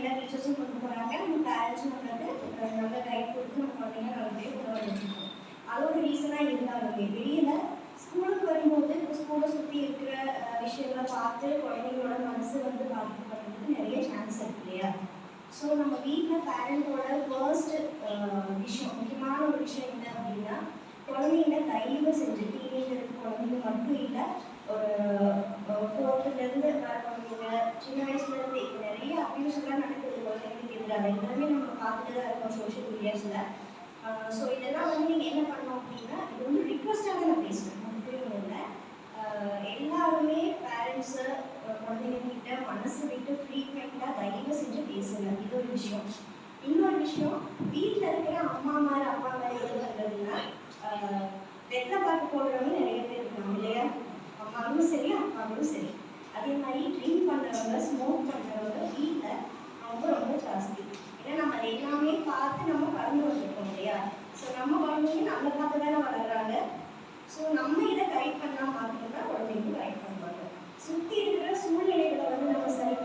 எல்லா டீச்சர்ஸும் கொண்டு போகிறாங்க. நம்ம பேரண்ட்ஸும் வந்து நல்ல கைட் கொடுத்து நம்ம குழந்தைங்க நல்லபடியாக கொண்டு வந்துருக்கோம். அதோட ரீசனாக இருந்தாலுமே வெளியில் ஸ்கூலுக்கு வரும்போது இப்போ ஸ்கூலை சுற்றி இருக்கிற விஷயங்களை பார்த்து குழந்தைங்களோட மனசு வந்து பாதிக்கப்படுறதுக்கு நிறைய சான்ஸ் இருக்கு இல்லையா? ஸோ நம்ம வீட்டில் பேரண்டோட ஃபர்ஸ்ட் விஷயம், முக்கியமான ஒரு விஷயம் என்ன அப்படின்னா, குழந்தைங்கள தயவு செஞ்சு டீனேஜருக்கு குழந்தைங்க மட்டும் இல்லை, ஒரு 4th வர குழந்தைங்க, சின்ன வயசுலேருந்து இப்போ நிறைய அப்யூஸ் எல்லாம் நடக்குது குழந்தைங்களுக்கு எதிராக. எல்லாமே நம்ம பார்த்துட்டு தான் இருக்கோம் சோஷியல் மீடியாஸில். ஸோ இதெல்லாம் வந்து நீங்கள் என்ன பண்ணணும் அப்படின்னா, இது வந்து ரிக்வஸ்ட்டாக தான் நான் பேசுகிறேன், முக்கியம் இல்லை. எல்லாருமே பேரண்ட்ஸு குழந்தைங்கக்கிட்ட மனசு விட்டு ஃப்ரீக்வெண்ட்டாக தயவு செஞ்சு பேசுங்க. இது ஒரு விஷயம். இன்னொரு விஷயம், வீட்டில் இருக்கிற அம்மாமார் அப்பாமார் எது பண்ணுறதுன்னா, வெத்தலை பாக்கு போடுறவங்க நிறைய பேர் இருக்காங்க இல்லையா? அம்மாவும் சரி அப்பாவும் சரி. அதே மாதிரி ட்ரிங்க் பண்ணுறவங்க, ஸ்மோக் பண்ணுறவங்க வீட்டில் ரொம்ப ரொம்ப ஜாஸ்தி. ஏன்னா நம்ம அதை எல்லாமே பார்த்து நம்ம வளர்ந்து வந்திருக்கோம் இல்லையா? ஸோ நம்ம குழந்தைங்க நம்மளை பார்த்து தானே வளர்கிறாங்க. ஸோ நம்ம இதை கைட் பண்ணால் மட்டும்தான் குழந்தைங்க கைட் பண்ணுவாங்க. சுற்றி இருக்கிற சூழ்நிலைகளை வந்து நம்ம சரி